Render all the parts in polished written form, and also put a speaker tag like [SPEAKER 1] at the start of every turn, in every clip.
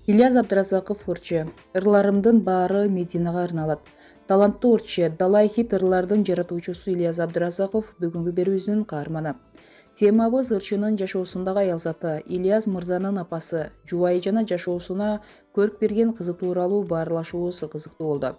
[SPEAKER 1] Ильяс Абдразаков ырчы. Ырларымдын баары Мединага арналат. Таланттуу ырчы, далай хит ырлардын жаратуучусу Ильяс Абдразаков бүгүнкү берүүбүздүн каарманы. Темабыз ырчынын жашоосундагы аялзаты, Ильяс мырзанын апасы, жубайы жана жашоосуна көрүп берген кызы тууралуу баарлашуубуз кызыктуу болду.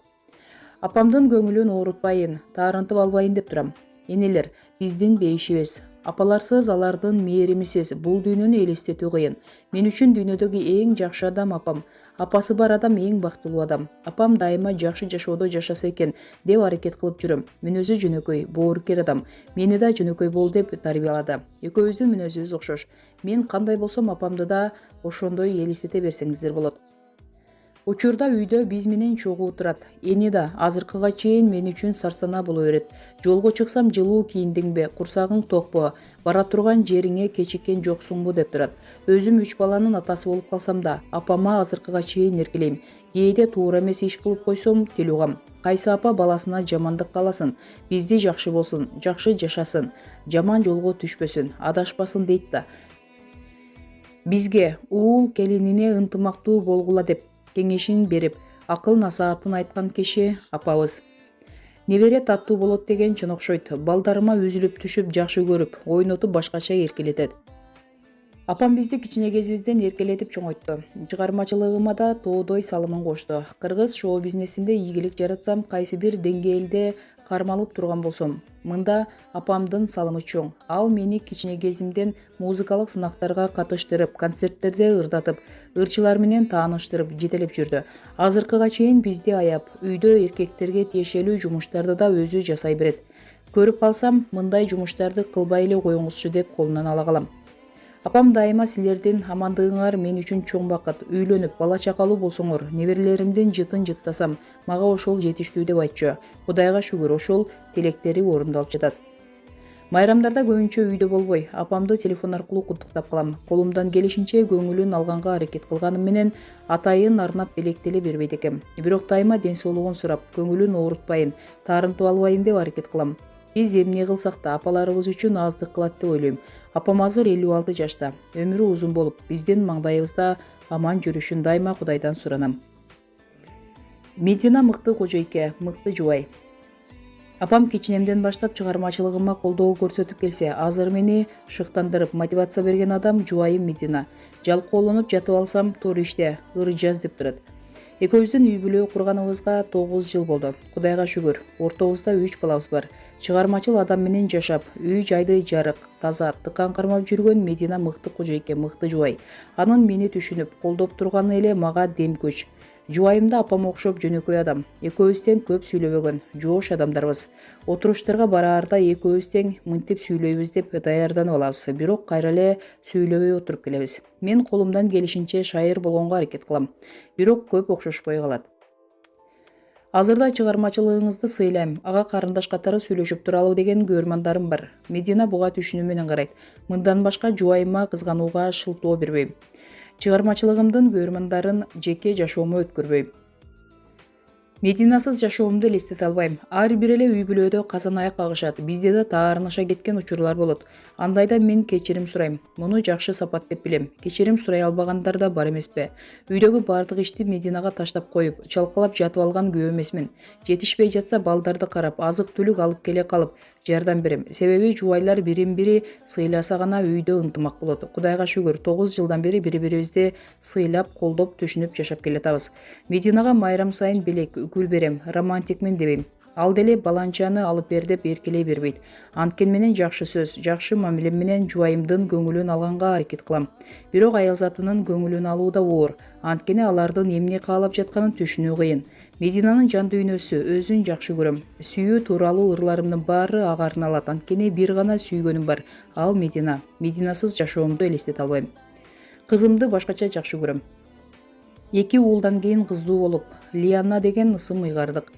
[SPEAKER 1] Апамдын көңүлүн оорутпайын, таарынтып албайын деп турам. Энелер, биздин бейишибиз. Апаларсыз, алардын мээримисиз бул дүйнөнү элестетүү кыйын. Мен үчүн дүйнөдөгү эң жакшы адам апам. Апасы бар адам эң бактылуу адам. Апам дайыма жакшы жашоодо жашаса экен деп аракет кылып жүрөм. Мүнөзү жөнөкөй, боорукер адам. Мени да жөнөкөй бол деп тарбиялады. Экөөбүздүн мүнөзүбүз окшош. Мен кандай болсом, апамды да ошондой элестете берсеңиздер болот. Учурда үйдө биз менен чогуу турат. Эни да азыркыга чейин мен үчүн сарсанаа боло берет. Жолго чыксам жылуу кийиндиңби, курсагың токпу, бара турган жериңе кечиккен жоксуңбу деп турат. Өзүм 3 баланын атасы болуп калсам да, апама азыркыга чейин эркелейм. Кээде туура эмес иш кылып койсом тил угам. Кайсы апа баласына жамандык кааласын, бизди жакшы болсун, жакшы жашасын, жаман жолго түшпөсүн, адашпасын дейт да. Бизге уул келинине ынтымактуу болгула деп кеңешин берип, акыл насаатын айткан киши апабыз. Небере таттуу болот деген чын окшойт. Балдарыма үзүлүп түшүп жакшы көрүп, ойнотуп башкача эркелетет. Апам бизди кичине кезибизден эркелетип чоңойтту. Чыгармачылыгыма да тоодой салымын кошту. Кыргыз шоу бизнесинде ийгилик жаратсам, кайсы бир деңгээлде кармалып турган болсом, мында апамдын салымы чоң. Ал мени кичине кезимден музыкалык сынактарга катыштырып, концерттерде ырдатып, ырчылар менен тааныштырып, жетелеп жүрдү. Азыркыга чейин бизди аяп, үйдө эркектерге тиешелүү жумуштарды да өзү жасай берет. Көрүп калсам, мындай жумуштарды кылбай эле коюңузчу деп колунан ала калам. Апам дайыма силердин амандыгыңар мен үчүн чоң бакыт. Үйлөнүп, бала чакалуу болсоңор, неберелеримдин жытын жыттасам, мага ошол жетиштүү деп айтчу. Кудайга шүгүр, ошол тилектери орундалып жатат. Майрамдарда көбүнчө үйдө болбой, апамды телефон аркылуу куттуктап калам. Колумдан келишинче көңүлүн алганга аракет кылганым менен атайын арнап белектеле бербейт экем. Бирок дайыма ден соолугун сурап, көңүлүн оорутпайын, таарынтып албайын деп аракет кылам. Биз эмне кылсак да апаларыбыз үчүн аздык кылат деп ойлойм. Апам азыр 56 жашта. Өмүрү узун болуп, биздин маңдайыбызда аман жүрүшүн дайыма Кудайдан суранам. Медина мыкты кожойке, мыкты жубай. Апам кичинемден баштап чыгармачылыгыма колдоо көрсөтүп келсе, азыр мени шыктандырып, мотивация берген адам жубайым Медина. Жалкоолонуп жатып алсам, туура иште, ыр жаз деп турат. Экөөбүздүн үй бүлө курганыбызга 9 жыл болду. Кудайга шүгүр, ортобузда 3 балабыз бар. Чыгармачыл адам менен жашап, үй жайды жарык, таза, тыкан кармап жүргөн Медина мыкты кожойке, мыкты жубай. Анын мени түшүнүп, колдоп турганы эле мага дем күч. Жубайым да апам окшоп жөнөкөй адам. Экөөбүз тең көп сүйлөбөгөн, жоош адамдарбыз. Отуруштарга бараарда экөөбүз тең мынтип сүйлөйбүз деп даярданып алабыз. Бирок кайра эле сүйлөбөй отуруп келебиз. Мен колумдан келишинче шайыр болгонго аракет кылам. Бирок көп окшошпой калат. Азырда чыгармачылыгыңызды сыйлайм. Ага карындаш катары сүйлөшүп туралуу деген көрмандарым бар. Медина буга түшүнүү менен карайт. Мындан башка жубайыма кызганууга шылтоо бербейм. Чыгармачылыгымдын көрмандарын жеке жашоомо өткөрбөйм. Мединасыз жашоомду элестете албайм. Ар бир эле үй бүлөдө казан аяк кагышат. Бизде да таарыныша кеткен учурлар болот. Андайда мен кечирим сурайм. Муну жакшы сапат деп билем. Кечирим сурай албагандар да бар эмеспи? Үйдөгү бардык ишти Мединага таштап коюп, чалкалап жатып алган көп эмесмин. Жетишпей жатса балдарды карап, азык түлүк алып келе калып жардам берем. Себеби жубайлар бирин бири сыйласа гана үйдө ынтымак болот. Кудайга шүгүр, 9 жылдан бери бири-бирибизди сыйлап, колдоп, түшүнүп жашап келатабыз. Мединага майрам сайын белек, үкүл берем, романтикмин дебейм. Ал деле баланчаны алып бер деп эркелей бербейт. Анткен менен жакшы сөз, жакшы мамилем менен жубайымдын көңүлүн алганга аракет кылам. Бирок аялзатынын көңүлүн алуу да оор. Анткени алардын эмне каалап жатканын түшүнүү кыйын. Мединанын жан дүйнөсү, өзүн жакшы көрөм. Сүйүү тууралуу ырларымдын баары ага арналат. Анткени бир гана сүйгөнүм бар. Ал Медина. Мединасыз жашоомду элестете албайм. Кызымды башкача жакшы көрөм. 2 уулдан кийин кыздуу болуп, Лиана деген ысым ыйгардык.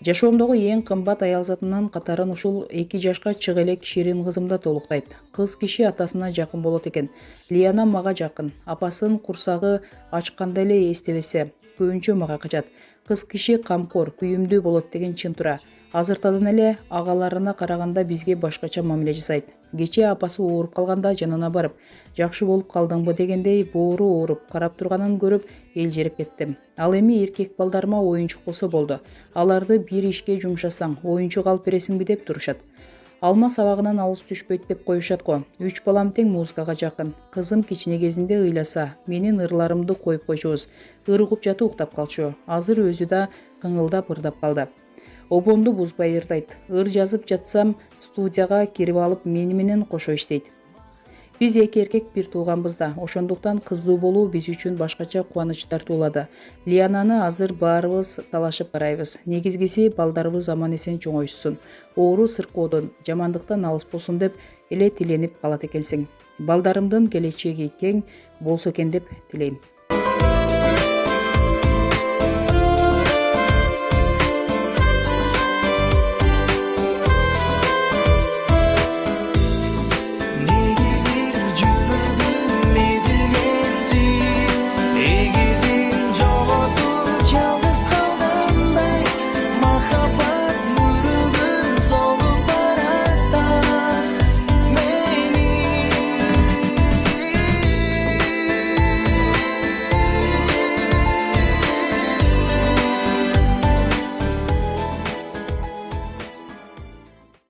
[SPEAKER 1] Жашоомдогу эң кымбат аялзатынын катарын ушул 2 жашка чык элек ширин кызым да толуктайт. Кыз киши атасына жакын болот экен. Лиана мага жакын. Апасын курсагы ачканда эле эстебесе, көбүнчө мага качат. Кыз киши камкор, күйүмдүү болот деген чын туура. Азыртадан эле агаларына караганда бизге башкача мамиле жасайт. Кечээ апасы ооруп калганда жанына барып, жакшы болуп калдыңбы дегендей боору ооруп карап турганын көрүп элжирип кеттим. Ал эми эркек балдарыма оюнчук болсо болду. Аларды бир ишке жумшасаң, оюнчук алып бересиңби деп турушат. Алма сабагынан алыс түшпөйт деп коюшат го. 3 балам тең музыкага жакын. Кызым кичине кезинде ыйласа, менин ырларымды коюп койчубуз. Ыр угуп жатып уктап калчу. Азыр өзү да кыңылдап ырдап калды. Обонду бузбай ырдайт. Ыр жазып жатсам, студияга кирип алып мени менен кошо иштейт. Биз эки эркек бир тууганбыз да, ошондуктан кыздуу болуу биз үчүн башкача кубаныч тартуулады. Лиананы азыр баарыбыз талашып карайбыз. Негизгиси балдарыбыз аман-эсен чоңойышсун. Оору сыркоодон, жамандыктан алыс болсун деп эле тиленип калат экенсиң. Балдарымдын келечеги кең болсо экен деп тилейм.